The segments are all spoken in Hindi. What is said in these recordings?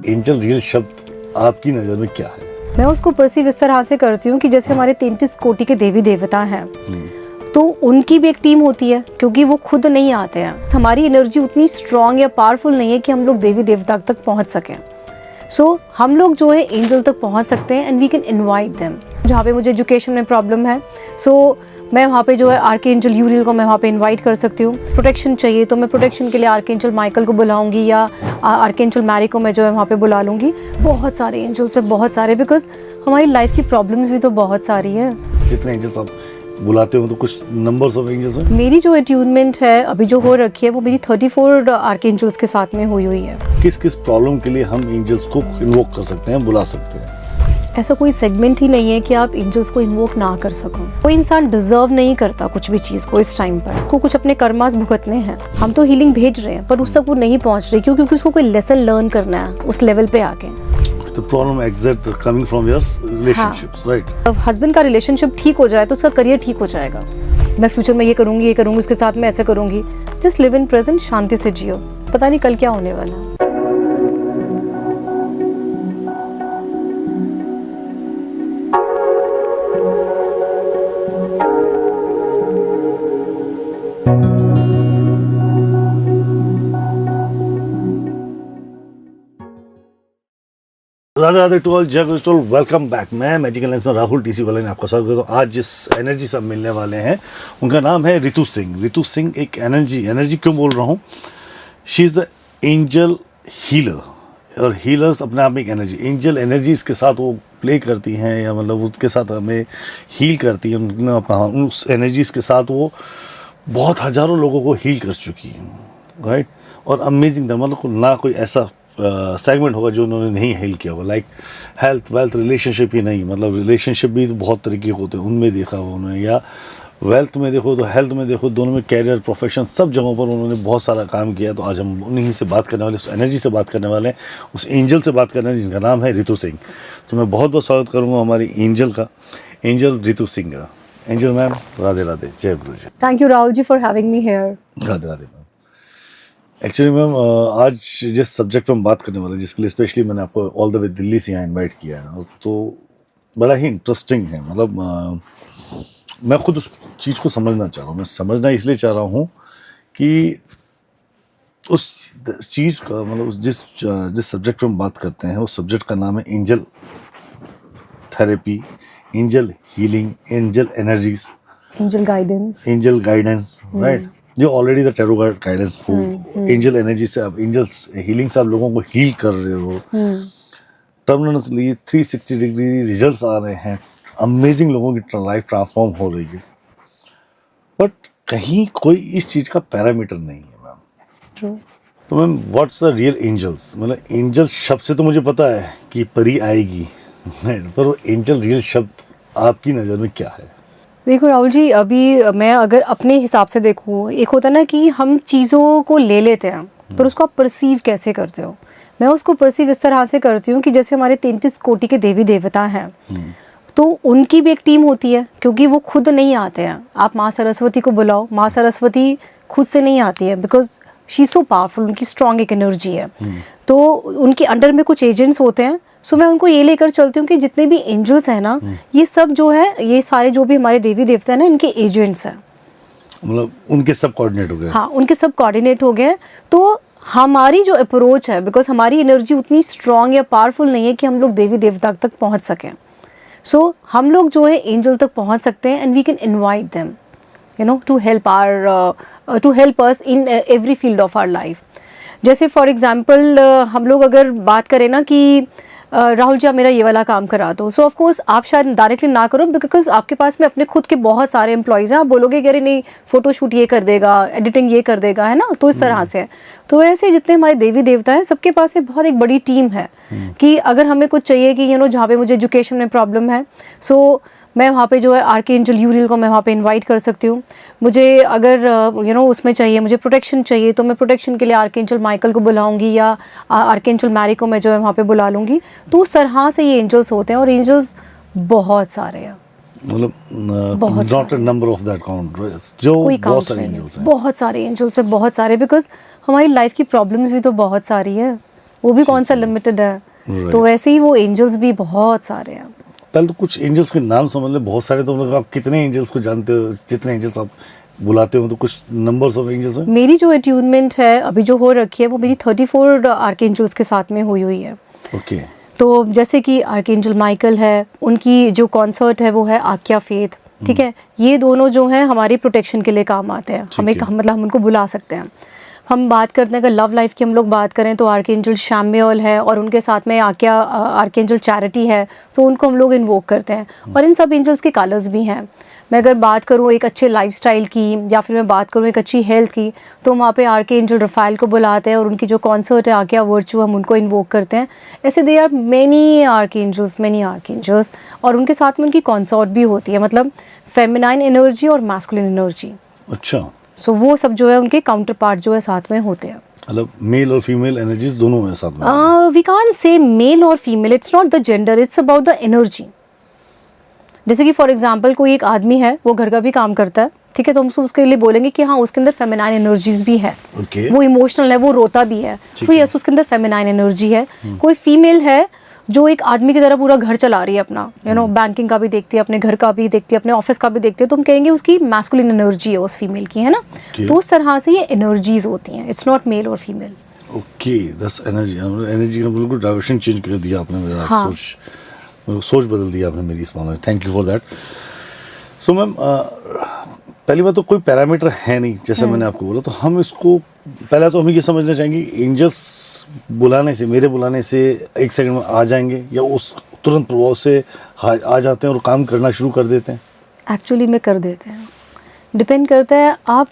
एंजल रियल शब्द आपकी नज़र में क्या है? मैं उसको परसीव इस तरह से करती हूँ कि जैसे हमारे 33 कोटि के देवी देवता हैं, तो उनकी भी एक टीम होती है, क्योंकि वो खुद नहीं आते हैं। हमारी एनर्जी उतनी स्ट्रांग या पावरफुल नहीं है कि हम लोग देवी देवता तक पहुँच सकें। सो हम लोग जो है एंजल तक पहुँच सकते हैं and we can invite them. जहाँ पे मुझे एजुकेशन में प्रॉब्लम है, सो मैं वहाँ पे जो है आर्कएंजल यूरियल को मैं वहाँ पे इनवाइट कर सकती हूँ। प्रोटेक्शन चाहिए तो मैं प्रोटेक्शन के लिए आर्कएंजल माइकल को बुलाऊंगी, या आर्कएंजल मैरी को मैं जो है वहाँ पे बुला लूँगी। बहुत सारे एंजल्स हैं, बहुत सारे, बिकॉज हमारी लाइफ की प्रॉब्लम्स भी तो बहुत सारी है। जितने एंजल्स आप बुलाते हो तो कुछ नंबर्स ऑफ एंजल्स हैं? मेरी जो अट्यूनमेंट है अभी जो हो रखी है वो मेरी 34 आर्कएंजल्स के साथ में हुई है। किस किस प्रॉब्लम के लिए हम एंजल्स को इन्वोक कर सकते हैं, बुला सकते हैं? ऐसा कोई सेगमेंट ही नहीं है कि आप एंजल्स को इन्वोक ना कर सको। कोई इंसान डिजर्व नहीं करता कुछ भी चीज़ को इस टाइम पर। को कुछ अपने कर्मास भुगतने हैं। हम तो हीलिंग भेज रहे हैं पर उस तक वो नहीं पहुंच रही, क्योंकि उसको कोई लेसन लर्न करना है उस लेवल पे आके। The problem exact coming from your relationships, right? अब हस्बैंड का रिलेशनशिप ठीक हो जाए तो उसका करियर ठीक हो जाएगा। मैं फ्यूचर में ये करूंगी उसके साथ में ऐसे करूंगी। जस्ट लिव इन प्रेजेंट, शांति से जियो, पता नहीं कल क्या होने वाला है। राधे राधे टू ऑल, जय गुरुटोल, वेलकम बैक। मैं मैजिकल लेंस में राहुल टीसी वाले ने आपका स्वागत करता हूँ। आज जिस एनर्जी से मिलने वाले हैं उनका नाम है रितु सिंह। रितु सिंह एक एनर्जी क्यों बोल रहा हूँ, she is the angel healer, और हीलर्स अपने आप में एक एंजल एनर्जीज के साथ वो प्ले करती हैं, या मतलब उसके साथ हमें हील करती हैं। उस एनर्जीज के साथ वो बहुत हज़ारों लोगों को हील कर चुकी हैं, राइट। और अमेजिंग था, मतलब ना कोई ऐसा सेगमेंट होगा जो उन्होंने नहीं हील किया होगा। लाइक हेल्थ वेल्थ रिलेशनशिप ही नहीं, मतलब रिलेशनशिप भी तो बहुत तरीके के होते हैं, उनमें देखा हुआ उन्होंने, या वेल्थ में देखो तो हेल्थ में देखो, दोनों में कैरियर प्रोफेशन सब जगहों पर उन्होंने बहुत सारा काम किया। तो आज हम उन्हीं से बात करने वाले, उस एनर्जी से बात करने वाले हैं, उस एंजल से बात करने वाले जिनका नाम है रितु सिंह। तो मैं बहुत बहुत स्वागत करूँगा हमारी एंजल का, एंजल रितु सिंह का। एंजल मैम, राधे राधे, जय गुरु ji. Thank you Rahul ji for having me here. Radhe Radhe ma'am. Actually ma'am आज जिस सब्जेक्ट पर हम बात करने वाले हैं, जिसके लिए स्पेशली मैंने आपको ऑल द वे दिल्ली से यहाँ इनवाइट किया है, तो बड़ा ही इंटरेस्टिंग है। मतलब मैं खुद उस चीज़ को समझना चाह रहा हूँ। मैं समझना इसलिए चाह रहा हूँ कि उस चीज़ का, मतलब जिस सब्जेक्ट पर हम बात करते हैं उस सब्जेक्ट का नाम है angel therapy, angel healing, angel energies, angel guidance, right. जो ऑलरेडी द टैरो गाइडेंस हो, एंजल एनर्जी से आप, एंजल्स हीलिंग से आप लोगों को हील कर रहे हो। टर्मिनसली 360 डिग्री रिजल्ट्स आ रहे हैं, अमेजिंग लोगों की लाइफ ट्रांसफॉर्म हो रही है। बट कहीं कोई इस चीज़ का पैरामीटर नहीं है मैम। तो ma'am what's the real angels? मतलब एंजल शब्द से तो मुझे पता है कि परी आएगी, पर वो एंजल रियल शब्द आपकी नज़र में क्या है? देखो राहुल जी, अभी मैं अगर अपने हिसाब से देखूँ, एक होता है ना कि हम चीज़ों को ले लेते हैं पर उसको आप परसीव कैसे करते हो। मैं उसको परसीव इस तरह से करती हूँ कि जैसे हमारे 33 कोटि के देवी देवता हैं, तो उनकी भी एक टीम होती है, क्योंकि वो खुद नहीं आते हैं। आप माँ सरस्वती को बुलाओ, माँ सरस्वती खुद से नहीं आती है, बिकॉज शी सो पावरफुल, उनकी स्ट्रॉन्ग एक एनर्जी है। तो उनके अंडर में कुछ एजेंट्स होते हैं। सो मैं उनको ये लेकर चलती हूँ कि जितने भी एंजल्स हैं ना, ये सब जो है, ये सारे जो भी हमारे देवी देवता हैं ना, इनके एजेंट्स हैं। मतलब उनके सब कोऑर्डिनेट हो गए? हाँ, उनके सब कोऑर्डिनेट हो गए। तो हमारी जो अप्रोच है, बिकॉज हमारी एनर्जी उतनी स्ट्रॉन्ग या पावरफुल नहीं है कि हम लोग देवी देवता तक पहुँच सकें। सो हम लोग जो है एंजल तक पहुँच सकते हैं and we can invite them, you know, to help us in every field of our life. जैसे फॉर एग्जांपल हम लोग अगर बात करें ना कि राहुल जी आप मेरा ये वाला काम करा दो, सो ऑफ कोर्स आप शायद डायरेक्टली ना करो, बिकॉज आपके पास में अपने खुद के बहुत सारे एम्प्लॉयज़ हैं। आप बोलोगे कि अरे नहीं, फोटोशूट ये कर देगा, एडिटिंग ये कर देगा, है ना। तो इस तरह से, तो ऐसे जितने हमारे देवी देवता हैं सबके पास में बहुत एक बड़ी टीम है कि अगर हमें कुछ चाहिए कि यू नो, जहाँ पे मुझे एजुकेशन में प्रॉब्लम है, सो मैं वहाँ पे जो है आर्कएंजल यूरियल को मैं वहाँ पे इनवाइट कर सकती हूँ। मुझे अगर यू नो उसमें चाहिए, मुझे प्रोटेक्शन चाहिए, तो मैं प्रोटेक्शन के लिए आर्कएंजल माइकल को बुलाऊंगी, या आर्कएंजल मैरी को मैं जो है वहाँ पे बुला लूँगी। तो उस तरह से ये एंजल्स होते हैं, और एंजल्स बहुत सारे हैं, मतलब not a number of that count, जो बहुत सारे एंजल्स हैं, बहुत सारे एंजल्स हैं, बहुत सारे, बिकॉज हमारी लाइफ की प्रॉब्लम्स भी तो बहुत सारी है। वो भी कौन सा लिमिटेड है। Right. तो वैसे ही वो एंजल्स भी बहुत सारे हैं। पहले तो कुछ एंजल्स के नाम समझ ले, बहुत सारे, तो मतलब आप कितने एंजल्स को जानते हो, जितने एंजल्स आप बुलाते हो, तो कुछ नंबर्स ऑफ एंजल्स हैं? मेरी जो अट्यूनमेंट है अभी जो हो रखी है वो मेरी 34 आर्कएंजल्स के साथ में हुई है। ओके। तो जैसे कि आर्कएंजल माइकल है, उनकी जो कॉन्सर्ट है वो है आक्या फेथ, ठीक है। ये दोनों जो हैं हमारी प्रोटेक्शन के लिए काम आते हैं, हमें मतलब हम उनको बुला सकते हैं। हम बात करते हैं, अगर लव लाइफ की हम लोग बात करें तो आर्कएंजल शैम्युएल है और उनके साथ में आर्कएंजल चैरिटी है, तो उनको हम लोग इन्वोक करते हैं। और इन सब एंजल्स के कलर्स भी हैं। मैं अगर बात करूँ एक अच्छे लाइफस्टाइल की, या फिर मैं बात करूँ एक अच्छी हेल्थ की, तो वहाँ पे आर्कएंजल रफाइल को बुलाते हैं और उनकी जो कॉन्सर्ट है आक्या वर्चू, हम उनको इन्वोक करते हैं। ऐसे दे आर मैनी आर्कएंजल्स, और उनके साथ में उनकी कॉन्सर्ट भी होती है, मतलब फेमिनाइन एनर्जी और मैस्कुलिन एनर्जी। अच्छा। सो वो सब जो है उनके काउंटर पार्ट जो है साथ में होते हैं। मतलब मेल और फीमेल एनर्जीज दोनों हैं साथ में? वी कांट से मेल और female, it's not the gender, it's about the energy. जैसे कि फॉर एग्जांपल कोई एक आदमी है, वो घर का भी काम करता है, ठीक है, तो हम उसके लिए बोलेंगे कि हाँ उसके अंदर फेमिनाइन एनर्जीज भी है। Okay. वो इमोशनल है, वो रोता भी है, तो यस उसके अंदर फेमिनाइन एनर्जी है। कोई फीमेल है जो एक आदमी की तरह पूरा घर चला रही है अपना, बैंकिंग का भी देखती है, अपने घर का भी देखती है, अपने ऑफिस का भी देखती है, तो हम कहेंगे उसकी मैस्कुलिन एनर्जी है उस फीमेल की, है ना। तो उस तरह से ये एनर्जीज होती हैं, इट्स नॉट मेल और फीमेल। ओके, दस एनर्जी का बिल्कुल डायरेक्शन चेंज कर दिया आपने, मेरा सोच बदल दिया आपने मेरी इस मामले में। Thank you for that. So ma'am, पहली बात तो कोई पैरामीटर है नहीं, जैसे मैंने आपको बोला, तो हम इसको पहले तो हमें ये समझना चाहेंगे, एंजल्स बुलाने से, मेरे बुलाने से एक सेकंड में आ जाएंगे, या उस तुरंत प्रभाव से आ जाते हैं और काम करना शुरू कर देते हैं? एक्चुअली में कर देते हैं, डिपेंड करता है आप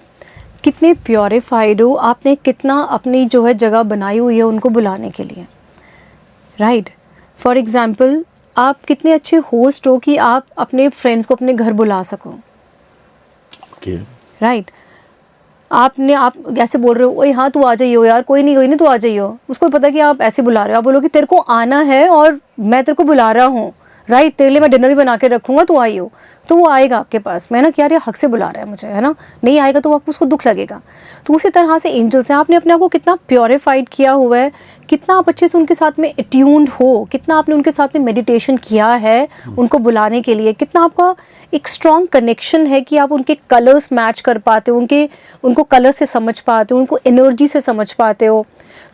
कितने प्योरीफाइड हो, आपने कितना अपनी जो है जगह बनाई हुई है उनको बुलाने के लिए, राइट। फॉर एग्जाम्पल आप कितने अच्छे होस्ट हो कि आप अपने फ्रेंड्स को अपने घर बुला सको, ओके, राइट। आप ऐसे बोल रहे हो, ओए हाँ तू आ जाइयो यार, कोई नहीं तू आ जाइयो, उसको पता कि आप ऐसे बुला रहे हो, आप बोलो कि तेरे को आना है और मैं तेरे को बुला रहा हूँ, राइट, तेरे लिए मैं डिनर भी बना के रखूँगा, तू आइयो, तो वो आएगा आपके पास। मैं ना कि यार ये हक से बुला रहा है मुझे, है ना, नहीं आएगा तो आपको उसको दुख लगेगा। तो उसी तरह से एंजल्स हैं, आपने अपने आप को कितना प्योरीफाइड किया हुआ है, कितना आप अच्छे से उनके साथ में अट्यून्ड हो, कितना आपने उनके साथ में मेडिटेशन किया है उनको बुलाने के लिए, कितना आपका एक स्ट्रॉन्ग कनेक्शन है कि आप उनके कलर्स मैच कर पाते हो, उनको कलर से समझ पाते हो, उनको एनर्जी से समझ पाते हो।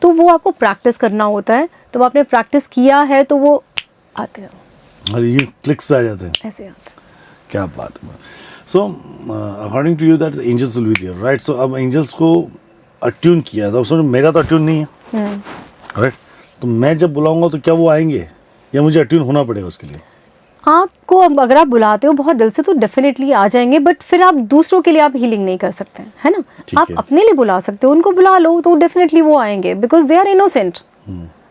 तो वो आपको प्रैक्टिस करना होता है, तो आपने प्रैक्टिस किया है तो वो आते हैं, और ये क्लिक्स पे आ जाते हैं, ऐसे आते हैं। क्या बात है। So according to you that angels will be there, right. So अब एंजल्स को अट्यून किया, तो समझो मेरा तो अट्यून नहीं है, राइट, तो मैं जब बुलाऊंगा तो क्या वो आएंगे, या मुझे अट्यून होना पड़ेगा उसके लिए? आपको अगर आप बुलाते हो बहुत दिल से तो डेफिनेटली आ जाएंगे, बट फिर आप दूसरों के लिए आप हीलिंग नहीं कर सकते, है ना। आप अपने लिए बुला सकते हो, उनको बुला लो तो डेफिनेटली वो आएंगे, because they are innocent.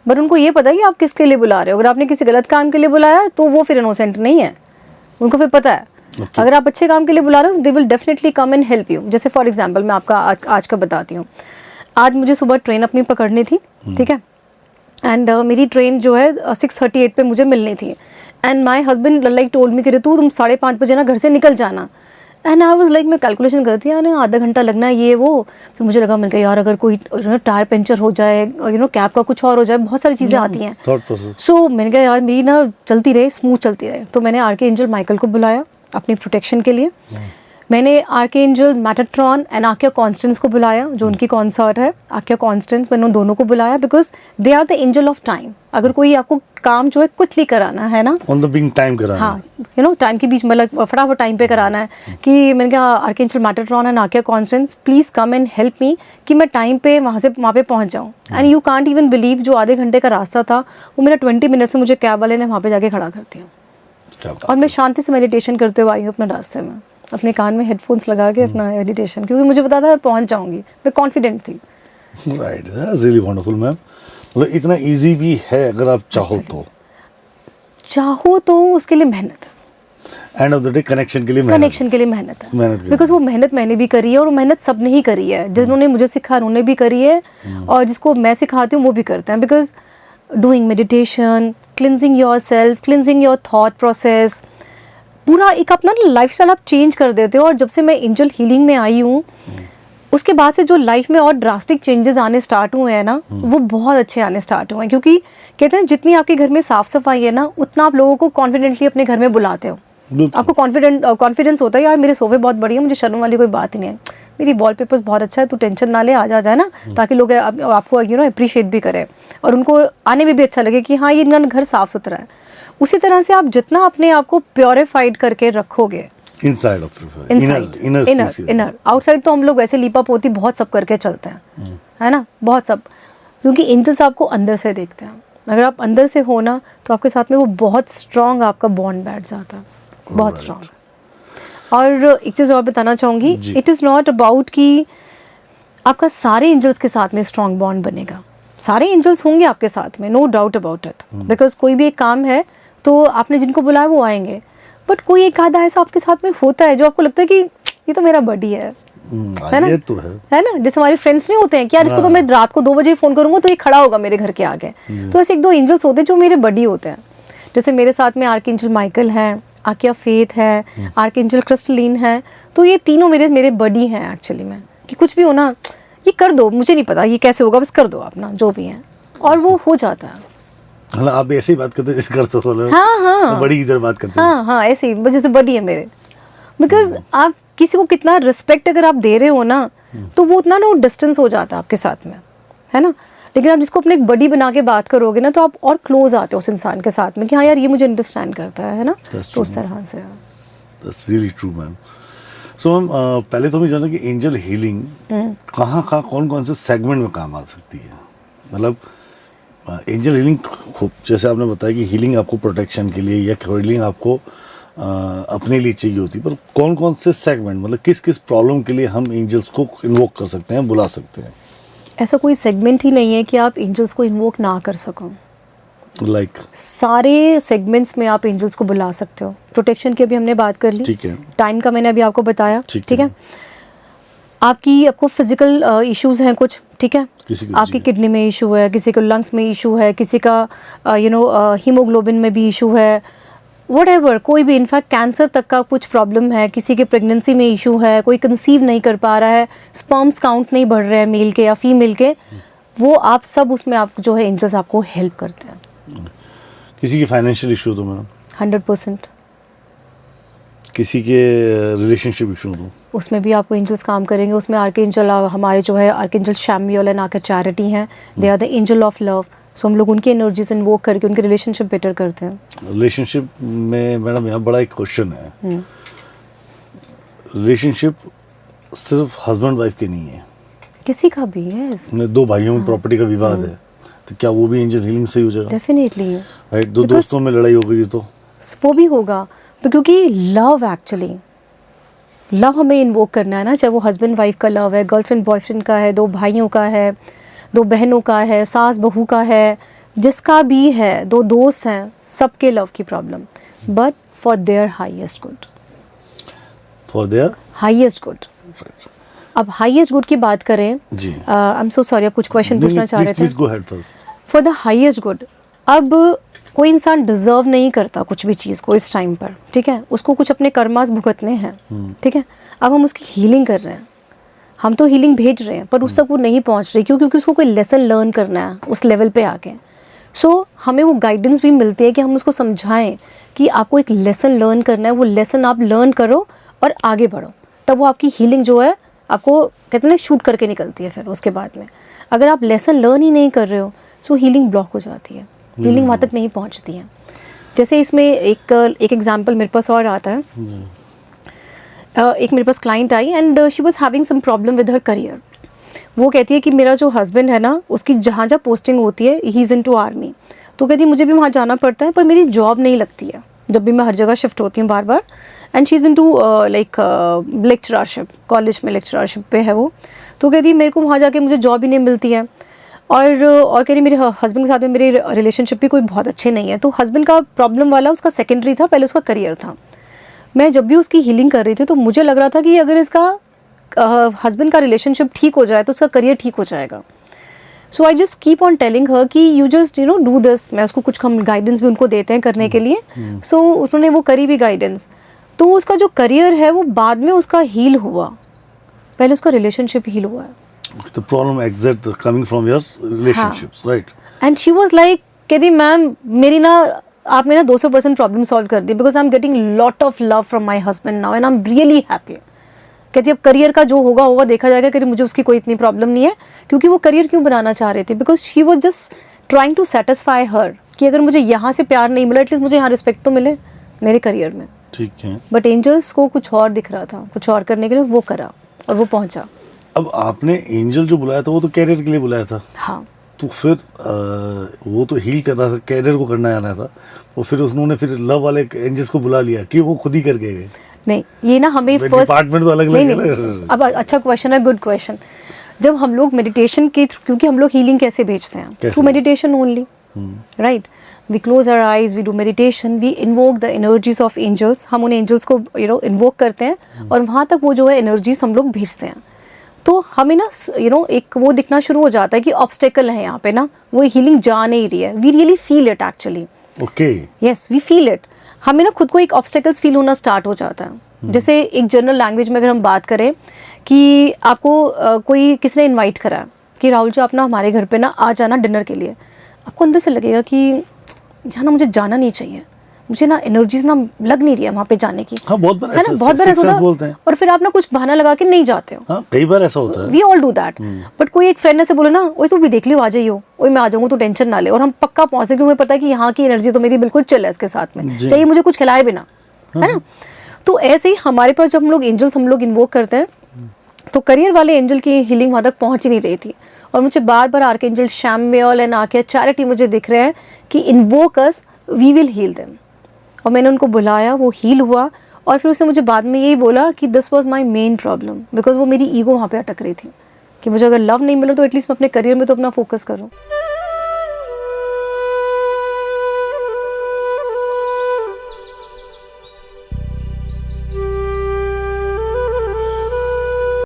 But उनको ये पता है कि आप किसके लिए बुला रहे हो। अगर आपने किसी गलत काम के लिए बुलाया तो वो फिर इनोसेंट नहीं है, उनको फिर पता है। अगर आप अच्छे काम के लिए बुला रहे हो they will definitely come and help you. जैसे फॉर एग्जांपल मैं आपका आज का बताती हूँ। आज मुझे सुबह ट्रेन अपनी पकड़नी थी, ठीक है, एंड मेरी ट्रेन जो है 6:38 पे मुझे मिलनी थी, and my husband like told me कि तुम 5:30 बजे ना घर से निकल जाना। एंड आई वाज लाइक, मैं कैलकुलेशन करती यार आधा घंटा लगना है ये वो, फिर मुझे लगा, मैंने कहा यार अगर कोई टायर पंचर हो जाए, कैब का कुछ और हो जाए, बहुत सारी चीज़ें आती हैं। सो मैंने कहा यार मेरी ना चलती रहे, स्मूथ चलती रहे, तो मैंने आर्कएंजल माइकल को बुलाया अपनी प्रोटेक्शन के लिए। मैंने archangel Metatron and Akya Constance को बुलाया, जो उनकी कॉन्सर्ट है आक्या कॉन्स्टेंस, मैंने उन दोनों को बुलाया, because they are the angel of time. अगर कोई आपको काम जो है क्विकली कराना है ना, ऑन द बिंग टाइम कराना, हाँ टाइम के बीच, मतलब फटाफट टाइम पे कराना है, कि मैंने कहा archangel Metatron and Akya Constance please come and help me, कि मैं टाइम पे वहाँ पे पहुँच जाऊँ। And you can't even believe, जो आधे घंटे का रास्ता था वो मेरा 20 मिनट से मुझे कैब वाले ने वहाँ पे जाके खड़ा कर दिया, और मैं शांति से मेडिटेशन करते हुए आई हूँ अपने रास्ते में, अपने कान में हेडफोन्स लगा के अपना मेडिटेशन, क्योंकि मुझे पता था मैं पहुंच जाऊंगी, मैं कॉन्फिडेंट थी। Right, that's really wonderful ma'am. मतलब इतना इजी भी है अगर आप चाहो तो उसके लिए मेहनत है, end of the day connection के लिए मेहनत है, बिकॉज वो मेहनत मैंने भी करी है, और मेहनत सबने ही करी है, जिन्होंने मुझे सिखा उन्होंने भी करी है, और जिसको मैं सिखाती हूँ वो भी करते हैं। Because doing meditation, cleansing your self, cleansing your thought process, पूरा एक अपना लाइफस्टाइल आप चेंज कर देते हो। और जब से मैं एंजल हीलिंग में आई हूँ, उसके बाद से जो लाइफ में और ड्रास्टिक चेंजेस आने स्टार्ट हुए हैं ना, वो बहुत अच्छे आने स्टार्ट हुए हैं, क्योंकि कहते हैं जितनी आपके घर में साफ सफाई है ना, उतना आप लोगों को कॉन्फिडेंटली अपने घर में बुलाते हो। आपको कॉन्फिडेंस होता है, यार मेरे सोफे बहुत बढ़िया, मुझे शर्म वाली कोई बात ही नहीं है, मेरी वॉलपेपर्स बहुत अच्छा है, तू टेंशन ना ले, आ जाए ना, ताकि लोग आपको अप्रिशिएट भी करें और उनको आने में भी अच्छा लगे कि हाँ ये इनका घर साफ सुथरा है। उसी तरह से आप जितना अपने आप को प्योरीफाइड करके रखोगे, इनसाइड इनर, आउटसाइड तो हम लोग वैसे लीपा पोती बहुत सब करके चलते हैं, है ना, बहुत सब, क्योंकि एंजल्स आपको अंदर से देखते हैं। अगर आप अंदर से हो ना, तो आपके साथ में वो बहुत स्ट्रांग आपका बॉन्ड बैठ जाता है, बहुत स्ट्रांग। और एक चीज़ और बताना चाहूँगी, इट इज़ नॉट अबाउट कि आपका सारे एंजल्स के साथ में स्ट्रांग बॉन्ड बनेगा। सारे एंजल्स होंगे आपके साथ में, no doubt about it, because कोई भी एक काम है तो आपने जिनको बुलाया वो आएंगे, बट कोई एक आधा ऐसा आपके साथ में होता है जो आपको लगता है कि ये तो मेरा बडी है ना, ये तो है ना, जैसे हमारे फ्रेंड्स नहीं होते हैं कि यार इसको तो मैं रात को 2 बजे फ़ोन करूँगा तो ये खड़ा होगा मेरे घर के आगे। तो ऐसे 1-2 एंजल्स होते हैं जो मेरे बडी होते हैं। जैसे मेरे साथ में आर्कएंजल माइकल हैं, आकिया फेथ है, आर्कएंजल क्रिस्टलीन है, तो ये तीनों मेरे बडी हैं एक्चुअली में, कि कुछ भी हो ना, ये कर दो, मुझे नहीं पता ये कैसे होगा, बस कर दो आप ना, जो भी है, और वो हो जाता है। मतलब आप ऐसे ही बात करते जैसे करते हो। हाँ, बड़ी इधर बात करते हैं। हाँ, ऐसे ही जैसे बडी है मेरे, बिकॉज आप किसी को कितना रिस्पेक्ट अगर आप दे रहे हो ना, तो वो उतना ना डिस्टेंस हो जाता है आपके साथ में, है ना। लेकिन आप जिसको अपने एक बडी बना के बात करोगे ना, तो आप और क्लोज आते हो उस इंसान के साथ में कि हाँ यार ये मुझे अंडरस्टैंड करता है ना, तो उस तरह से। That's really true, ma'am. So ma'am, पहले तो मैं जाना कि एंजल हीलिंग कहाँ कौन से सेगमेंट में काम आ सकती है। मतलब एंजल हीलिंग जैसे आपने बताया कि हीलिंग आपको प्रोटेक्शन के लिए या हीलिंग आपको अपने लिए चाहिए होती है, पर कौन से सेगमेंट, मतलब किस प्रॉब्लम के लिए हम एंजल्स को इन्वोक कर सकते हैं, बुला सकते हैं? ऐसा कोई सेगमेंट ही नहीं है कि आप एंजल्स को इन्वोक ना कर सको। सारे सेगमेंट्स में आप एंजल्स को बुला सकते हो। प्रोटेक्शन की अभी हमने बात कर ली, ठीक है। टाइम का मैंने अभी आपको बताया, ठीक है। आपको फिजिकल इश्यूज हैं कुछ, ठीक है, आपकी किडनी में इशू है, किसी को लंग्स में इशू है, किसी का हीमोग्लोबिन में भी इशू है, व्हाटएवर, कोई भी, इनफैक्ट कैंसर तक का कुछ प्रॉब्लम है, किसी के प्रेगनेंसी में इशू है, कोई कंसीव नहीं कर पा रहा है, स्पर्म्स काउंट नहीं बढ़ रहे हैं मेल के या फीमेल के, वो आप सब उसमें आप जो है एंजल्स आपको हेल्प करते हैं। किसी की फाइनेंशियल इशू तो मैडम 100%, किसी के रिलेशनशिप इशू तो उसमें भी आपको एंजल्स काम करेंगे। उसमें आर्कएंजल हमारे जो है archangel Chamuel and arch Charity हैं, they are the angel of love. So हम लोग उनकी एनर्जी से इन्वोक करके उनके रिलेशनशिप बेटर करते हैं। रिलेशनशिप में मैडम यहाँ बड़ा एक क्वेश्चन है, रिलेशनशिप सिर्फ हस्बैंड वाइफ के नहीं है, किसी का भी है, 2 भाइयों में प्रॉपर्टी का विवाद है, तो क्या वो भी एंजल हीलिंग से ही हो जाएगा? Definitely, right. 2 दोस्तों में लड़ाई हो गई तो वो भी होगा, तो क्योंकि लव, एक्चुअली लव हमें इन्वोक करना है ना, चाहे वो हस्बैंड वाइफ का लव है, गर्लफ्रेंड बॉयफ्रेंड का है, 2 भाइयों का है, 2 बहनों का है, सास बहू का है, जिसका भी है, 2 दोस्त हैं, सबके लव की problem, but for their highest good, for their highest good. अब हाईएस्ट गुड की बात करें, जी, आई एम सो सॉरी, आप कुछ क्वेश्चन पूछना चाह रहे थे? Please go ahead first. For the highest good, अब कोई इंसान डिजर्व नहीं करता कुछ भी चीज़ को इस टाइम पर, ठीक है, उसको कुछ अपने कर्मास भुगतने हैं, ठीक है। अब हम उसकी हीलिंग कर रहे हैं, हम तो हीलिंग भेज रहे हैं, पर उस तक वो नहीं पहुंच रही, क्योंकि उसको कोई लेसन लर्न करना है उस लेवल पे आके। सो हमें वो गाइडेंस भी मिलती है कि हम उसको समझाएं कि आपको एक लेसन लर्न करना है, वो लेसन आप लर्न करो और आगे बढ़ो, तब वो आपकी हीलिंग जो है आपको कहते हैं ना शूट करके निकलती है। फिर उसके बाद में अगर आप लेसन लर्न ही नहीं कर रहे हो, सो हीलिंग ब्लॉक हो जाती है, हीलिंग वहाँ तक नहीं पहुँचती है। जैसे इसमें एक एग्जाम्पल मेरे पास और आता है, एक मेरे पास क्लाइंट आई and she was having some problem with her career. वो कहती है कि मेरा जो हस्बैंड है ना, उसकी जहाँ जहाँ पोस्टिंग होती है, ही इज़ इनटू आर्मी, तो कहती है मुझे भी वहाँ जाना पड़ता है, पर मेरी जॉब नहीं लगती है जब भी मैं हर जगह शिफ्ट होती हूँ बार बार। And she is into like lectureship, college में लेक्चररशिप पे है वो। तो कहती है मेरे को वहाँ जाके मुझे जॉब ही नहीं मिलती है, और कह रही मेरे हस्बैंड के साथ में मेरे रिलेशनशिप भी कोई बहुत अच्छे नहीं है। तो हस्बैंड का प्रॉब्लम वाला उसका सेकेंडरी था, पहले उसका करियर था। मैं जब भी उसकी हीलिंग कर रही थी तो मुझे लग रहा था कि अगर इसका हस्बैंड का रिलेशनशिप ठीक हो जाए तो उसका करियर ठीक हो जाएगा। So I just keep on telling her कि यू जस्ट डू दिस। मैं उसको कुछ हम गाइडेंस भी उनको देते हैं करने के लिए। सो उन्होंने वो करी भी गाइडेंस, तो उसका जो करियर है वो बाद में उसका हील हुआ, पहले उसका रिलेशनशिप हील हुआ है. The problem exact coming from your relationships, right? And she was like, कहती मैम मेरी ना आपने ना 200% प्रॉब्लम सॉल्व कर दी, because I am getting lot of love from my husband now and I am really happy. कहती अब करियर का जो होगा होगा देखा जाएगा, कहती मुझे उसकी कोई इतनी प्रॉब्लम नहीं है. क्योंकि वो करियर क्यों बनाना चाह रही थी, because she was just trying to satisfy her कि अगर मुझे यहाँ से प्यार नहीं मिला एटलीस्ट मुझे यहाँ रिस्पेक्ट तो मिले मेरे करियर में. ठीक है. बट एंजल्स को कुछ और दिख रहा था, कुछ और करने के लिए वो करा और वो पहुंचा. अब आपने एंजल जो बुलाया था वो तो कैरियर के लिए बुलाया था. हाँ. तो फिर वो तो हील कर रहा था, कैरियर को करना आ रहा था, और फिर उन्होंने फिर लव वाले एंजल्स को बुला लिया कि वो खुद ही करके गए. नहीं, ये ना हमें फर्स्ट डिपार्टमेंट तो अलग अलग है. अब अच्छा क्वेश्चन है, गुड क्वेश्चन. जब हम लोग मेडिटेशन के थ्रू, क्योंकि हम लोग हीलिंग कैसे भेजते हैं, through meditation only, right. We close our eyes, we do meditation, we invoke the energies of angels. हम उन एंजल्स को इन्वोक करते हैं और वहाँ तक वो जो है एनर्जीज हम लोग भेजते हैं. तो हमें ना एक वो दिखना शुरू हो जाता है कि ऑब्स्टेकल है यहाँ पे ना, वो हीलिंग जा नहीं रही है. We really feel it actually. Okay. Yes, we feel it. हमें ना खुद को एक ऑब्स्टेकल्स फील होना स्टार्ट हो जाता है. जैसे एक जनरल लैंग्वेज में अगर हम बात करें कि आपको कोई किसी ने इनवाइट करा कि राहुल जी आप ना हमारे घर पे ना आ जाना डिनर के लिए, आपको अंदर से लगेगा कि यहाँ ना मुझे जाना नहीं चाहिए, मुझे ना एनर्जीज ना लग नहीं रही है वहाँ पे जाने की. हाँ, बहुत बार है ना, बहुत बार ऐसा होता है. और फिर आप ना कुछ बहाना लगा के नहीं जाते हो. हाँ, कई बार ऐसा होता है. We all do that. But कोई एक फ्रेंड ऐसे बोले ना, ओए तू भी देख लियो, आ जाइयो, ओए मैं आ जाऊंगा, तू टेंशन ना ले, और हम पक्का पहुंचे क्योंकि हमें पता है कि यहाँ की एनर्जी तो मेरी बिल्कुल चिल है इसके साथ में, चाहिए मुझे कुछ खिलाए बिना. है ना. तो ऐसे ही हमारे पास जब हम लोग एंजल्स हम लोग इन्वोक करते हैं, तो करियर वाले एंजल की हीलिंग वहाँ तक पहुँच ही नहीं रही थी. और मुझे बार बार archangel Chamuel and Archeia Charity मुझे दिख रहे हैं कि invoke us, we will heal them. और मैंने उनको बुलाया, वो हील हुआ. और फिर उसने मुझे बाद में यही बोला कि this was my main problem, because वो मेरी ईगो वहाँ पे अटक रही थी कि मुझे अगर लव नहीं मिला तो एटलीस्ट मैं अपने करियर में तो अपना फोकस करूँ.